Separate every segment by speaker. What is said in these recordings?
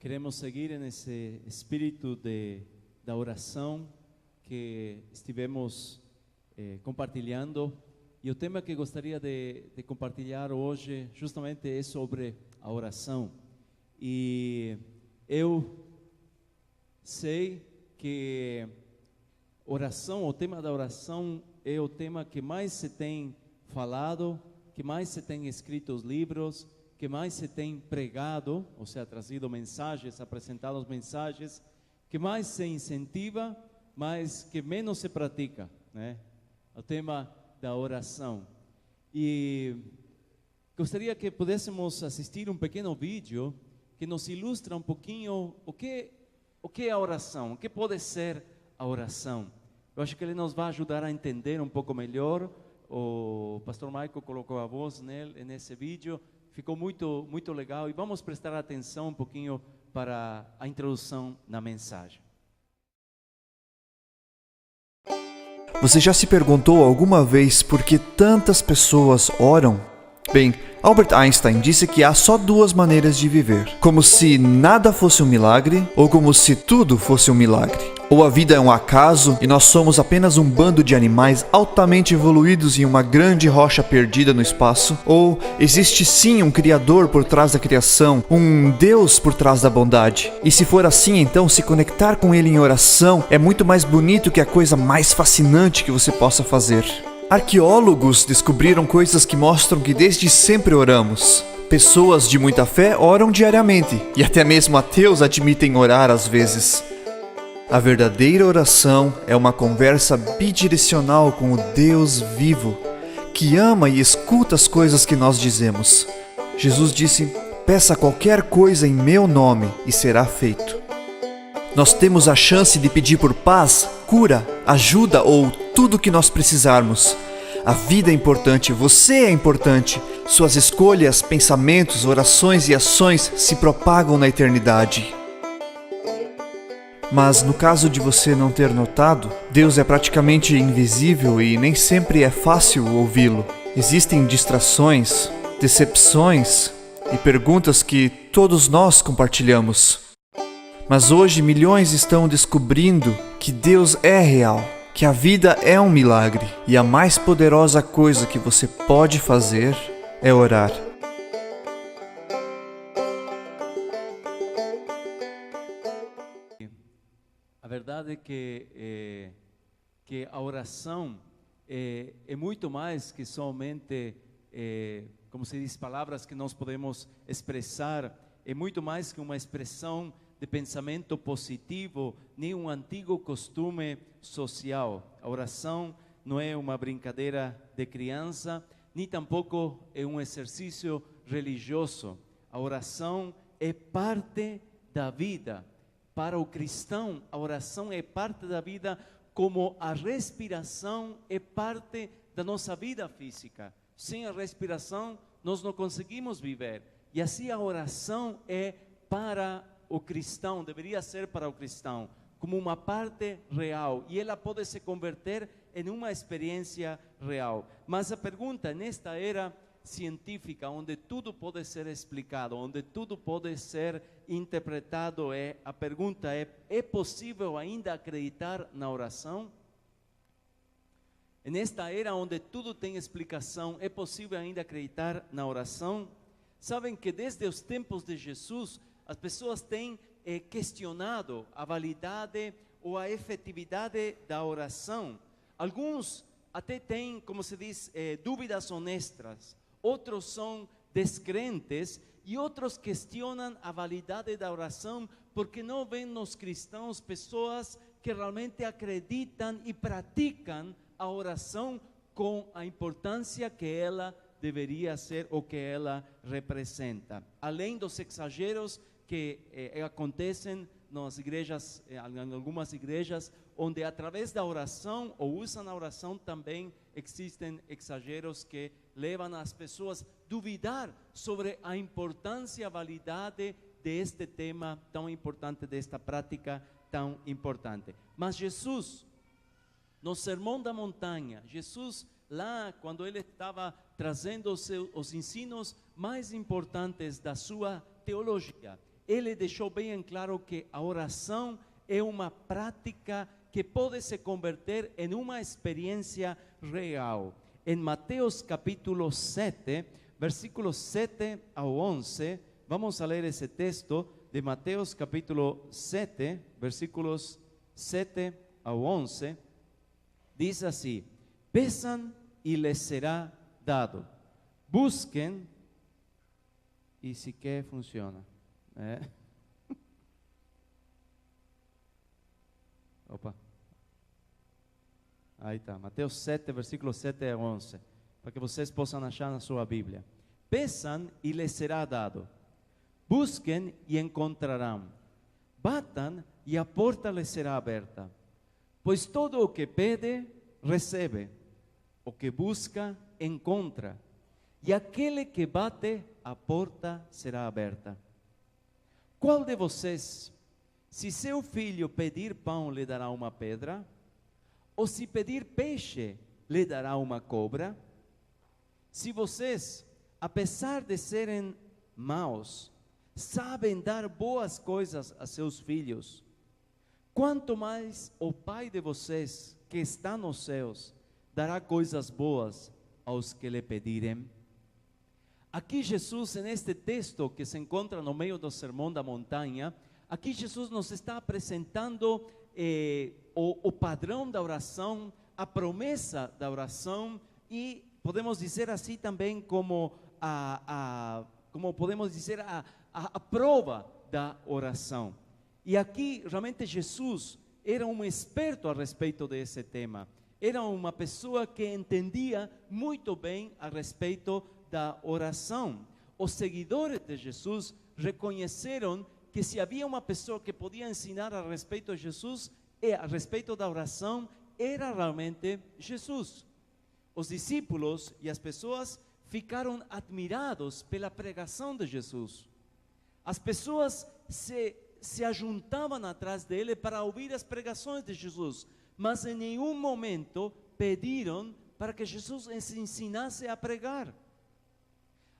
Speaker 1: Queremos seguir nesse espírito da oração que estivemos compartilhando. E o tema que gostaria de compartilhar hoje justamente é sobre a oração. E eu sei que oração, o tema da oração é o tema que mais se tem falado, que mais se tem escrito os livros, que mais se tem pregado, ou seja, trazido mensagens, apresentado mensagens, que mais se incentiva, mas que menos se pratica, né? O tema da oração. E gostaria que pudéssemos assistir um pequeno vídeo que nos ilustra um pouquinho o que é a oração, o que pode ser a oração. Eu acho que ele nos vai ajudar a entender um pouco melhor. O pastor Michael colocou a voz nesse vídeo. Ficou muito legal e vamos prestar atenção um pouquinho para a introdução na mensagem.
Speaker 2: Você já se perguntou alguma vez por que tantas pessoas oram? Bem, Albert Einstein disse que há só duas maneiras de viver: como se nada fosse um milagre ou como se tudo fosse um milagre. Ou a vida é um acaso e nós somos apenas um bando de animais altamente evoluídos em uma grande rocha perdida no espaço, ou existe sim um Criador por trás da criação, um Deus por trás da bondade. E se for assim, então se conectar com Ele em oração é muito mais bonito que a coisa mais fascinante que você possa fazer. Arqueólogos descobriram coisas que mostram que desde sempre oramos. Pessoas de muita fé oram diariamente, e até mesmo ateus admitem orar às vezes. A verdadeira oração é uma conversa bidirecional com o Deus vivo, que ama e escuta as coisas que nós dizemos. Jesus disse: "Peça qualquer coisa em meu nome e será feito." Nós temos a chance de pedir por paz, cura, ajuda ou tudo o que nós precisarmos. A vida é importante, você é importante. Suas escolhas, pensamentos, orações e ações se propagam na eternidade. Mas no caso de você não ter notado, Deus é praticamente invisível e nem sempre é fácil ouvi-lo. Existem distrações, decepções e perguntas que todos nós compartilhamos. Mas hoje milhões estão descobrindo que Deus é real, que a vida é um milagre e a mais poderosa coisa que você pode fazer é orar.
Speaker 1: A verdade é que a oração é muito mais que somente, como se diz, palavras que nós podemos expressar. É muito mais que uma expressão de pensamento positivo, nem um antigo costume social. A oração não é uma brincadeira de criança, nem tampouco é um exercício religioso. A oração é parte da vida. Para o cristão, a oração é parte da vida, como a respiração é parte da nossa vida física. Sem a respiração, nós não conseguimos viver. E assim a oração é para o cristão, deveria ser para o cristão, como uma parte real. E ela pode se converter em uma experiência real. Mas a pergunta, nesta era científica, onde tudo pode ser explicado, onde tudo pode ser interpretado, a pergunta é possível ainda acreditar na oração? Nesta era onde tudo tem explicação, é possível ainda acreditar na oração? Sabem que desde os tempos de Jesus, as pessoas têm questionado a validade ou a efetividade da oração. Alguns até têm, como se diz, dúvidas honestas. Outros são descrentes e outros questionam a validade da oração porque não veem nos cristãos pessoas que realmente acreditam e praticam a oração com a importância que ela deveria ser ou que ela representa. Além dos exageros que acontecem nas igrejas, em algumas igrejas, onde através da oração ou usam a oração, também existem exageros que levam as pessoas a duvidar sobre a importância e a validade deste tema tão importante, desta prática tão importante. Mas Jesus, no Sermão da Montanha, Jesus lá, quando ele estava trazendo os ensinos mais importantes da sua teologia, ele deixou bem em claro que a oração é uma prática que pode se converter em uma experiência real. Em Mateus capítulo 7, versículos 7 ao 11, vamos a ler esse texto de Mateus capítulo 7, versículos 7 ao 11, diz assim: peçam e les será dado, busquen e sequer funciona. Opa. Aí está, Mateus 7, versículos 7 a 11, para que vocês possam achar na sua Bíblia. Peçam e les será dado, busquem e encontrarão, batam e a porta lhes será aberta. Pois todo o que pede, recebe, o que busca, encontra, e aquele que bate, a porta será aberta. Qual de vocês, se seu filho pedir pão, lhe dará uma pedra? Ou se pedir peixe, lhe dará uma cobra? Se vocês, apesar de serem maus, sabem dar boas coisas a seus filhos, quanto mais o Pai de vocês, que está nos céus, dará coisas boas aos que lhe pedirem. Aqui Jesus, neste texto que se encontra no meio do Sermão da Montanha, aqui Jesus nos está apresentando o padrão da oração, a promessa da oração e podemos dizer assim também como podemos dizer a prova da oração. E aqui realmente Jesus era um experto a respeito desse tema. Era uma pessoa que entendia muito bem a respeito da oração. Os seguidores de Jesus reconheceram que se havia uma pessoa que podia ensinar a respeito de Jesus e a respeito da oração, era realmente Jesus. Os discípulos e as pessoas ficaram admirados pela pregação de Jesus. As pessoas se ajuntavam atrás dele para ouvir as pregações de Jesus, mas em nenhum momento pediram para que Jesus les ensinasse a pregar.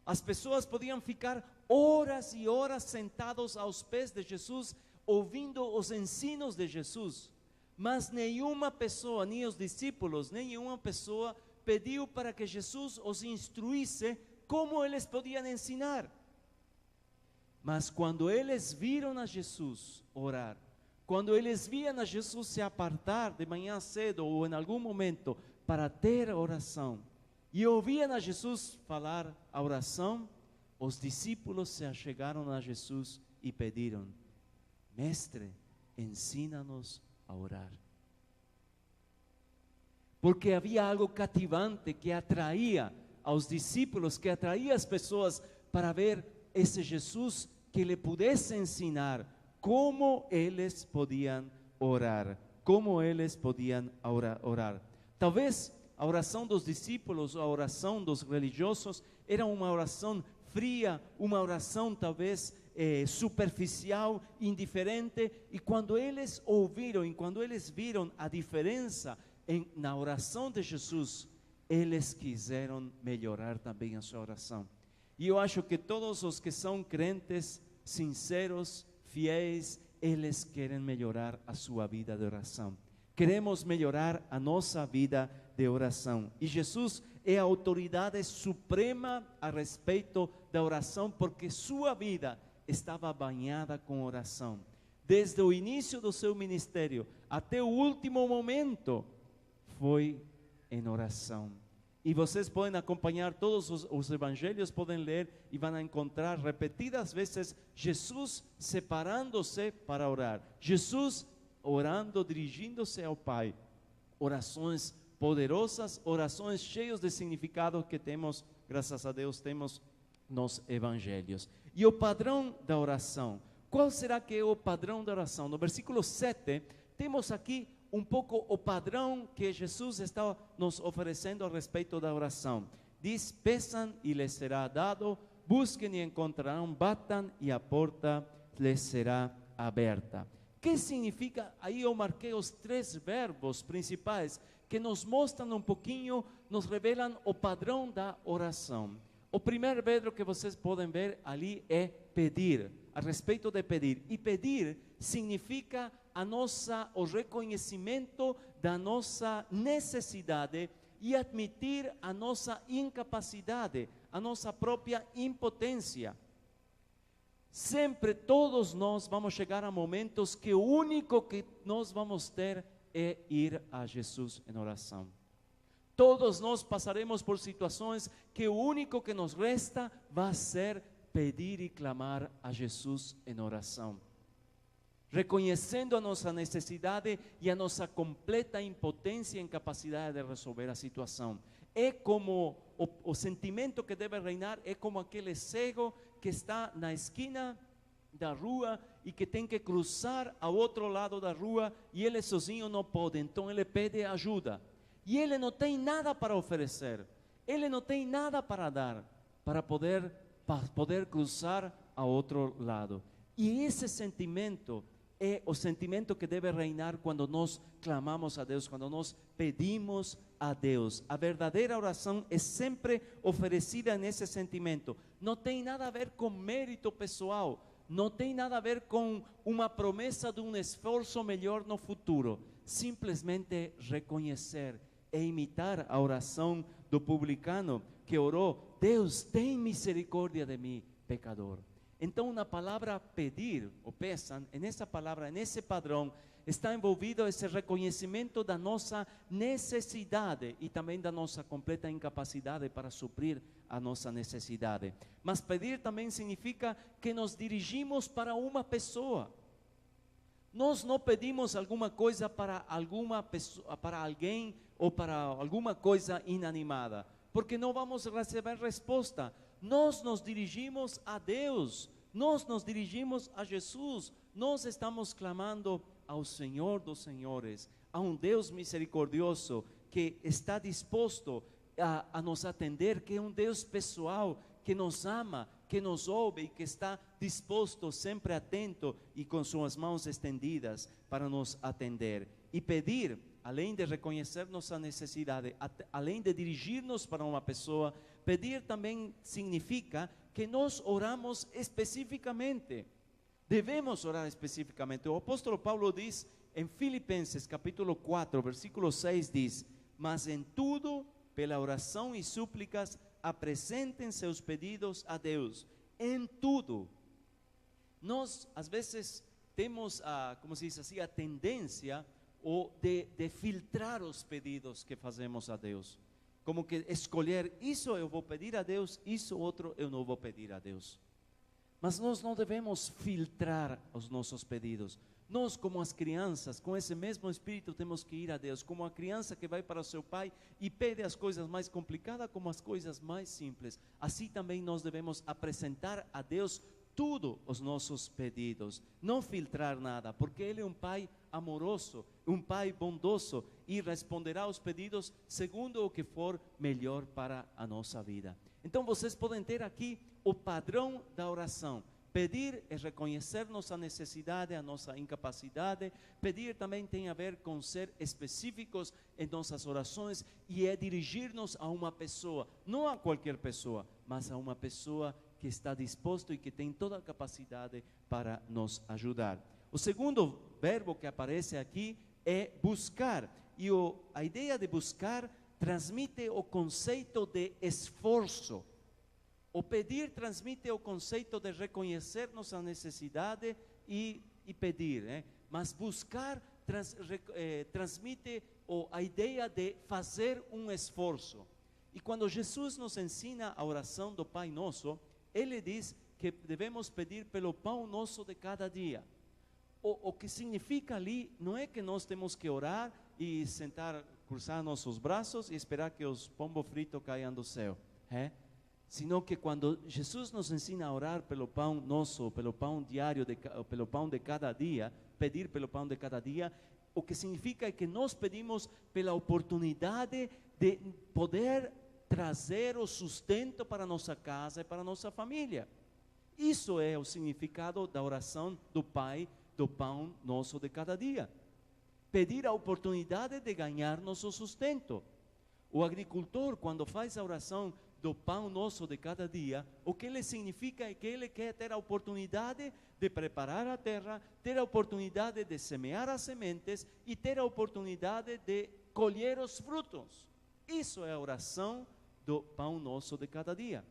Speaker 1: As pessoas podiam ficar horas e horas sentados aos pés de Jesus, ouvindo os ensinos de Jesus, mas nenhuma pessoa, nem os discípulos, nenhuma pessoa pediu para que Jesus os instruísse como eles podiam ensinar. Mas quando eles viram a Jesus orar, quando eles viam a Jesus se apartar de manhã cedo ou em algum momento para ter oração, e ouviam a Jesus falar a oração, os discípulos se achegaram a Jesus e pediram: Mestre, ensina-nos a orar. Porque havia algo cativante que atraía aos discípulos, que atraía as pessoas para ver esse Jesus que lhe pudesse ensinar como eles podiam orar, como eles podiam orar. Talvez a oração dos discípulos, a oração dos religiosos, era uma oração fria, uma oração talvez superficial, indiferente, e quando eles ouviram, e quando eles viram a diferença na oração de Jesus, eles quiseram melhorar também a sua oração. E eu acho que todos os que são crentes, sinceros, fiéis, eles querem melhorar a sua vida de oração. Queremos melhorar a nossa vida de oração. E Jesus é a autoridade suprema a respeito da oração, porque sua vida estava banhada com oração. Desde o início do seu ministério até o último momento, foi em oração. E vocês podem acompanhar todos os evangelhos, podem ler e vão encontrar repetidas vezes Jesus separando-se para orar, Jesus orando, dirigindo-se ao Pai. Orações poderosas, orações cheias de significado que temos, graças a Deus, temos nos evangelhos. E o padrão da oração, qual será que é o padrão da oração? No versículo 7, temos aqui um pouco o padrão que Jesus está nos oferecendo a respeito da oração. Diz: peçam e lhes será dado, busquem e encontrarão, batam e a porta lhes será aberta. O que significa? Aí eu marquei os 3 verbos principais que nos mostram um pouquinho, nos revelam o padrão da oração. O primeiro verbo que vocês podem ver ali é pedir. a respeito de pedir. E pedir significa o reconhecimento da nossa necessidade e admitir a nossa incapacidade, a nossa própria impotência. Sempre todos nós vamos chegar a momentos que o único que nós vamos ter é ir a Jesus em oração. Todos nós passaremos por situações que o único que nos resta vai ser pedir e clamar a Jesus em oração, reconhecendo a nossa necessidade e a nossa completa impotência e incapacidade de resolver a situação. É como o sentimento que deve reinar, é como aquele cego que está na esquina da rua e que tem que cruzar ao outro lado da rua e ele sozinho não pode, então ele pede ajuda. E ele não tem nada para oferecer, ele não tem nada para dar, para poder cruzar ao outro lado. E esse sentimento é o sentimento que deve reinar quando nós clamamos a Deus, quando nós pedimos a Deus. A verdadeira oração é sempre oferecida nesse sentimento. Não tem nada a ver com mérito pessoal, não tem nada a ver com uma promessa de um esforço melhor no futuro. Simplesmente reconhecer e imitar a oração do publicano que orou: Deus, tem misericórdia de mim, pecador. Então, na palavra pedir, ou peçam, nessa palavra, nesse padrão, está envolvido esse reconhecimento da nossa necessidade e também da nossa completa incapacidade para suprir a nossa necessidade. Mas pedir também significa que nos dirigimos para uma pessoa. Nós não pedimos alguma coisa para alguma pessoa, para alguém ou para alguma coisa inanimada, porque não vamos receber resposta. Nós nos dirigimos a Deus, nós nos dirigimos a Jesus, nós estamos clamando ao Senhor dos Senhores, a um Deus misericordioso que está disposto a nos atender, que é um Deus pessoal, que nos ama, que nos ouve e que está disposto, sempre atento e com suas mãos estendidas para nos atender. E pedir, além de reconhecer nossa necessidade, além de dirigir-nos para uma pessoa, pedir também significa que nós oramos especificamente. Devemos orar especificamente. O apóstolo Paulo diz em Filipenses capítulo 4, versículo 6, diz: mas em tudo, pela oração e súplicas, apresentem seus pedidos a Deus. Em tudo. Nós, às vezes, temos como se diz assim, a tendência de filtrar os pedidos que fazemos a Deus. Como que escolher: isso eu vou pedir a Deus, isso outro eu não vou pedir a Deus. Mas nós não devemos filtrar os nossos pedidos. Nós, como as crianças, com esse mesmo espírito, temos que ir a Deus. Como a criança que vai para o seu pai e pede as coisas mais complicadas como as coisas mais simples. Assim também nós devemos apresentar a Deus tudo os nossos pedidos. Não filtrar nada, porque Ele é um Pai amoroso, um Pai bondoso e responderá aos pedidos segundo o que for melhor para a nossa vida. Então vocês podem ter aqui o padrão da oração. Pedir é reconhecer nossa necessidade, a nossa incapacidade. Pedir também tem a ver com ser específicos em nossas orações e é dirigir-nos a uma pessoa, não a qualquer pessoa, mas a uma pessoa que está disposto e que tem toda a capacidade para nos ajudar. O segundo verbo que aparece aqui é buscar. E a ideia de buscar transmite o conceito de esforço. O pedir transmite o conceito de reconhecer nossa necessidade e pedir, né? Mas buscar transmite a ideia de fazer um esforço. E quando Jesus nos ensina a oração do Pai Nosso, Ele diz que devemos pedir pelo pão nosso de cada dia. O que significa ali não é que nós temos que orar e sentar, cruzar nossos braços e esperar que os pombos fritos caiam do céu, sino que quando Jesus nos ensina a orar pelo pão nosso, pelo pão diário, pelo pão de cada dia, pedir pelo pão de cada dia, o que significa é que nós pedimos pela oportunidade de poder trazer o sustento para nossa casa e para nossa família. Isso é o significado da oração do Pai, do pão nosso de cada dia. Pedir a oportunidade de ganhar nosso sustento. O agricultor, quando faz a oração do pão nosso de cada dia, o que ele significa é que ele quer ter a oportunidade de preparar a terra, ter a oportunidade de semear as sementes e ter a oportunidade de colher os frutos. Isso é a oração do pão nosso de cada dia.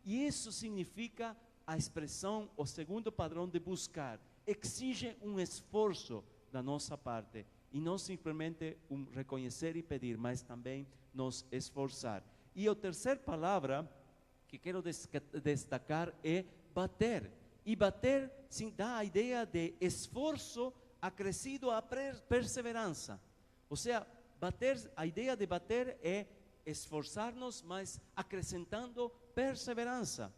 Speaker 1: E isso significa a expressão, o segundo padrão de buscar. Exige um esforço da nossa parte. E não simplesmente reconhecer e pedir, mas também nos esforçar. E a terceira palavra que quero destacar é bater. E bater sim, dá a ideia de esforço acrescido à perseverança. Ou seja, bater, a ideia de bater é esforçar-nos, mas acrescentando perseverança.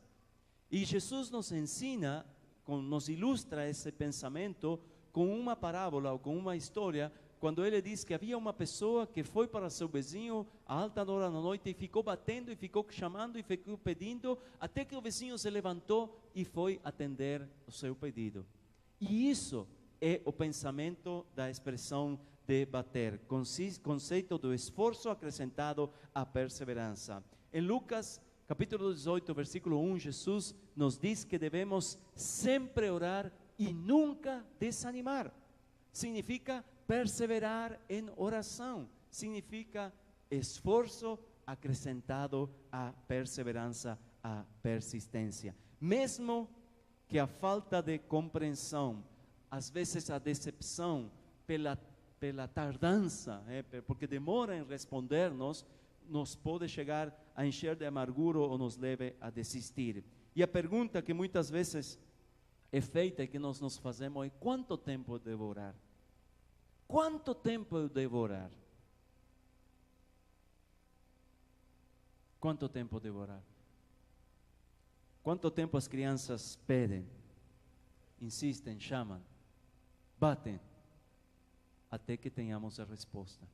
Speaker 1: E Jesus nos ensina, nos ilustra esse pensamento com uma parábola ou com uma história, quando ele diz que havia uma pessoa que foi para seu vizinho a alta hora da noite e ficou batendo e ficou chamando e ficou pedindo, até que o vizinho se levantou e foi atender o seu pedido. E isso é o pensamento da expressão de bater, conceito do esforço acrescentado à perseverança. Em Lucas capítulo 18, versículo 1, Jesus nos diz que devemos sempre orar e nunca desanimar. Significa perseverar em oração, significa esforço acrescentado à perseverança, à persistência. Mesmo que a falta de compreensão, às vezes a decepção pela tardança, porque demora em responder-nos, nos pode chegar a encher de amargura ou nos leve a desistir. E a pergunta que muitas vezes é feita e que nós nos fazemos é: quanto tempo eu devo orar? Quanto tempo eu devo orar? Quanto tempo eu devo orar? Quanto tempo as crianças pedem, insistem, chamam, batem, até que tenhamos a resposta?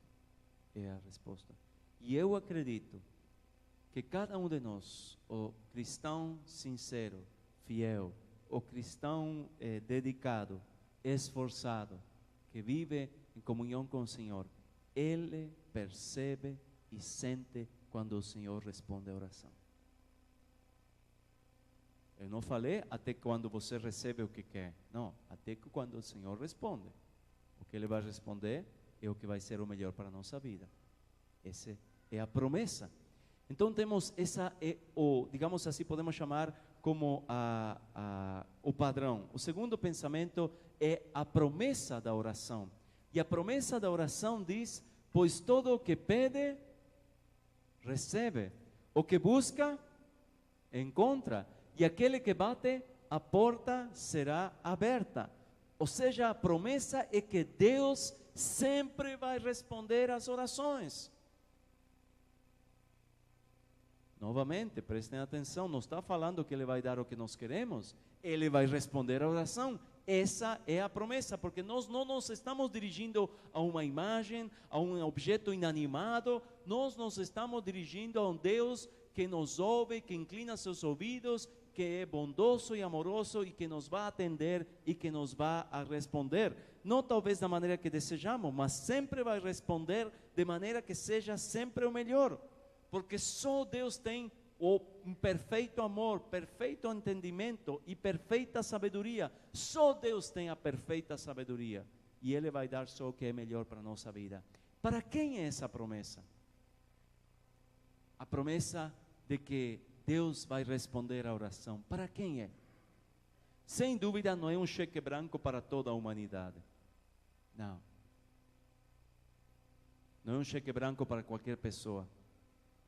Speaker 1: É a resposta. E eu acredito que cada um de nós, o cristão sincero, fiel, o cristão dedicado, esforçado, que vive em comunhão com o Senhor, ele percebe e sente quando o Senhor responde a oração. Eu não falei até quando você recebe o que quer. Não, até que quando o Senhor responde. O que Ele vai responder é o que vai ser o melhor para a nossa vida. Essa é a promessa. Então temos digamos assim, podemos chamar como o padrão. O segundo pensamento é a promessa da oração. E a promessa da oração diz: pois todo o que pede, recebe. O que busca, encontra. E aquele que bate, a porta será aberta. Ou seja, a promessa é que Deus sempre vai responder às orações. Novamente, prestem atenção, não está falando que Ele vai dar o que nós queremos. Ele vai responder a oração. Essa é a promessa, porque nós não nos estamos dirigindo a uma imagem, a um objeto inanimado. Nós nos estamos dirigindo a um Deus que nos ouve, que inclina seus ouvidos, que é bondoso e amoroso e que nos vai atender e que nos vai a responder. Não talvez da maneira que desejamos, mas sempre vai responder de maneira que seja sempre o melhor. Porque só Deus tem um perfeito amor, perfeito entendimento e perfeita sabedoria. Só Deus tem a perfeita sabedoria. E Ele vai dar só o que é melhor para a nossa vida. Para quem é essa promessa? A promessa de que Deus vai responder à oração. Para quem é? Sem dúvida não é um cheque branco para toda a humanidade. Não. Não é um cheque branco para qualquer pessoa.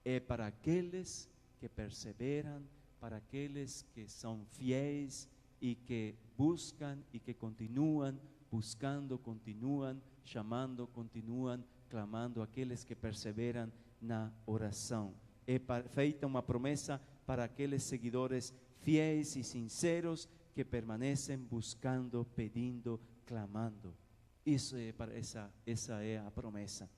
Speaker 1: É para aqueles que perseveram, para aqueles que são fiéis e que buscam e que continuam buscando, continuam chamando, continuam clamando, aqueles que perseveram na oração. É feita uma promessa para aqueles seguidores fiéis e sinceros que permanecem buscando, pedindo, clamando. Essa é a promessa.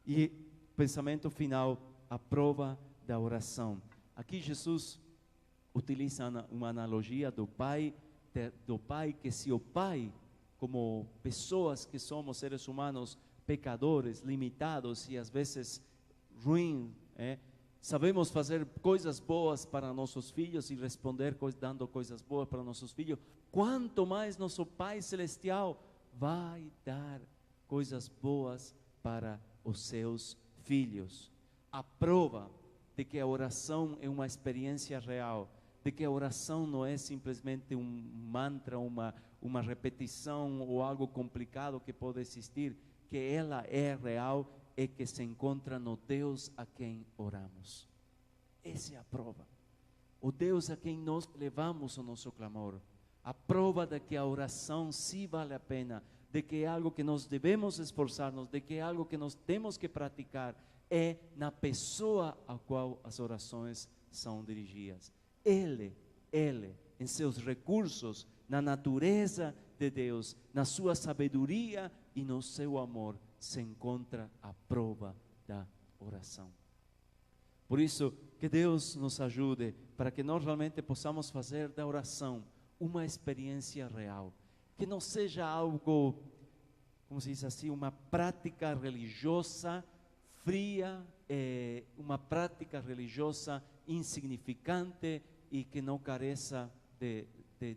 Speaker 1: E pensamento final, a prova da oração. Aqui Jesus utiliza uma analogia do pai que se o pai, como pessoas que somos seres humanos, pecadores, limitados e às vezes ruins, sabemos fazer coisas boas para nossos filhos e responder dando coisas boas para nossos filhos, quanto mais nosso Pai Celestial vai dar coisas boas para os seus filhos. A prova de que a oração é uma experiência real, de que a oração não é simplesmente um mantra, uma repetição ou algo complicado que pode existir, que ela é real, é que se encontra no Deus a quem oramos. Essa é a prova. O Deus a quem nós levamos o nosso clamor. A prova de que a oração sim vale a pena, de que é algo que nós devemos esforçar-nos, de que é algo que nós temos que praticar, é na pessoa a qual as orações são dirigidas. Ele, em seus recursos, na natureza de Deus, na sua sabedoria e no seu amor, se encontra a prova da oração. Por isso, que Deus nos ajude para que nós realmente possamos fazer da oração uma experiência real, que não seja algo, como se diz assim, uma prática religiosa fria, uma prática religiosa insignificante e que não careça de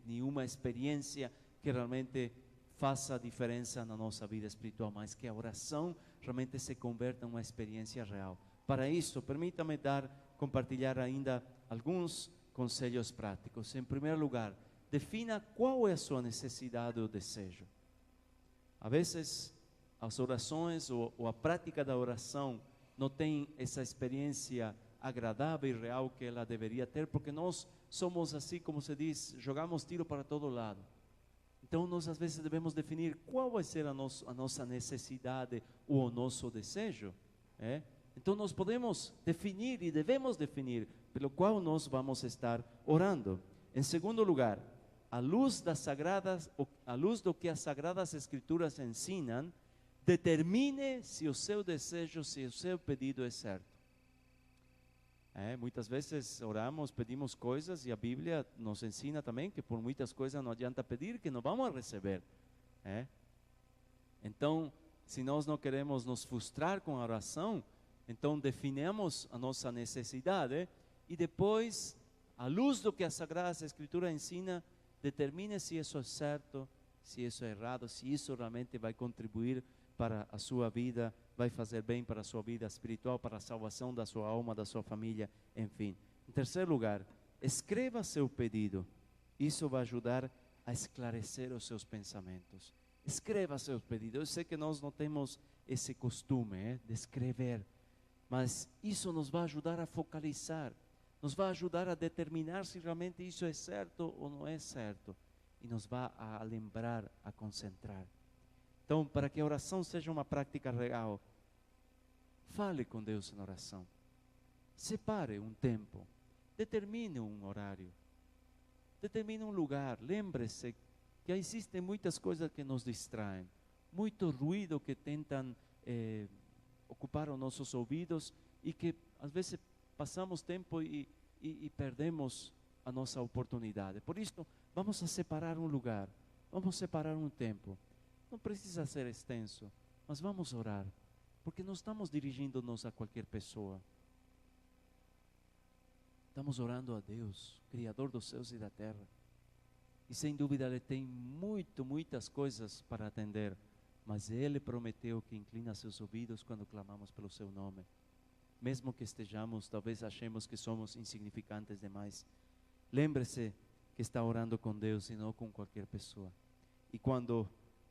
Speaker 1: nenhuma experiência que realmente faça a diferença na nossa vida espiritual, mas que a oração realmente se converta em uma experiência real. Para isso, permita-me compartilhar ainda alguns conselhos práticos. Em primeiro lugar, defina qual é a sua necessidade ou desejo. Às vezes, as orações ou a prática da oração não tem essa experiência agradável e real que ela deveria ter, porque nós somos assim, como se diz, jogamos tiro para todo lado. Então nós às vezes devemos definir qual vai ser a nossa necessidade ou o nosso desejo. Então nós podemos definir e devemos definir pelo qual nós vamos estar orando. Em segundo lugar, à luz do que as Sagradas Escrituras ensinam, determine se o seu desejo, se o seu pedido é certo. Muitas vezes oramos, pedimos coisas e a Bíblia nos ensina também que por muitas coisas não adianta pedir, que não vamos receber. Então, se nós não queremos nos frustrar com a oração, então definimos a nossa necessidade e depois, à luz do que a Sagrada Escritura ensina, determine se isso é certo, se isso é errado, se isso realmente vai contribuir para a sua vida, vai fazer bem para a sua vida espiritual, para a salvação da sua alma, da sua família, enfim. Em terceiro lugar, escreva seu pedido. Isso vai ajudar a esclarecer os seus pensamentos. Escreva seus pedidos. Eu sei que nós não temos esse costume de escrever, mas isso nos vai ajudar a focalizar, nos vai ajudar a determinar se realmente isso é certo ou não é certo, e nos vai a lembrar, a concentrar. Então, para que a oração seja uma prática real, fale com Deus na oração. Separe um tempo, determine um horário, determine um lugar. Lembre-se que existem muitas coisas que nos distraem, muito ruído que tentam ocupar os nossos ouvidos e que às vezes passamos tempo e perdemos a nossa oportunidade. Por isso, vamos a separar um lugar, vamos separar um tempo. Não precisa ser extenso, mas vamos orar, porque não estamos dirigindo-nos a qualquer pessoa. Estamos orando a Deus, Criador dos céus e da terra. E sem dúvida Ele tem muitas coisas para atender, mas Ele prometeu que inclina seus ouvidos quando clamamos pelo seu nome. Mesmo que estejamos, talvez achemos que somos insignificantes demais, lembre-se que está orando com Deus e não com qualquer pessoa. E quando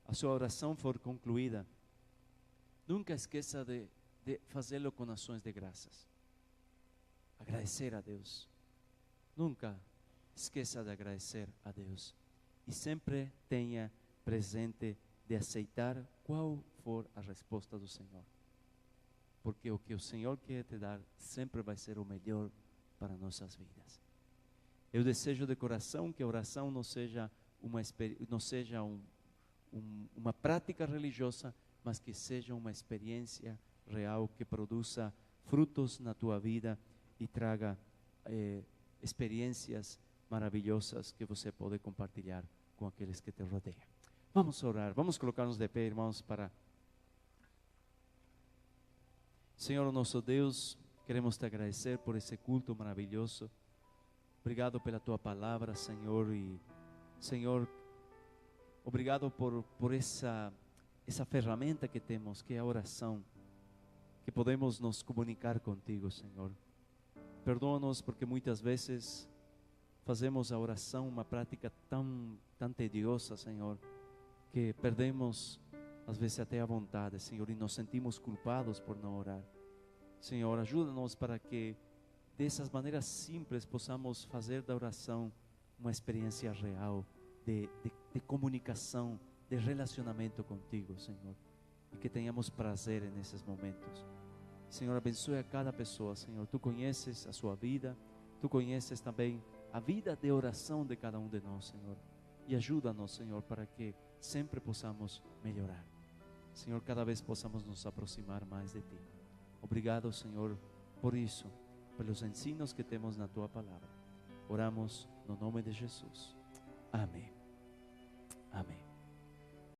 Speaker 1: a sua oração for concluída, nunca esqueça de fazê-lo com ações de graças. Agradecer a Deus. Nunca esqueça de agradecer a Deus. E sempre tenha presente de aceitar qual for a resposta do Senhor. Porque o que o Senhor quer te dar sempre vai ser o melhor para nossas vidas. Eu desejo de coração que a oração não seja uma prática religiosa, mas que seja uma experiência real que produza frutos na tua vida e traga experiências maravilhosas que você pode compartilhar com aqueles que te rodeiam. Vamos orar, vamos colocar-nos de pé, irmãos, para... Senhor nosso Deus, Queremos te agradecer por esse culto maravilhoso. Obrigado pela tua palavra, Senhor. E, Senhor, obrigado por essa ferramenta que temos, que é a oração, que podemos nos comunicar contigo, Senhor. Perdoa-nos porque muitas vezes fazemos a oração uma prática tão tediosa, Senhor, que perdemos às vezes até a vontade, Senhor, e nos sentimos culpados por não orar. Senhor, ajuda-nos para que dessas maneiras simples possamos fazer da oração uma experiência real de comunicação, de relacionamento contigo, Senhor, e que tenhamos prazer nesses momentos. Senhor, abençoe a cada pessoa, Senhor. Tu conheces a sua vida, Tu conheces também a vida de oração de cada um de nós, Senhor. E ajuda-nos, Senhor, para que sempre possamos melhorar. Senhor, cada vez possamos nos aproximar mais de Ti. Obrigado, Senhor, por isso, pelos ensinos que temos na Tua palavra. Oramos no nome de Jesus. Amém. Amém.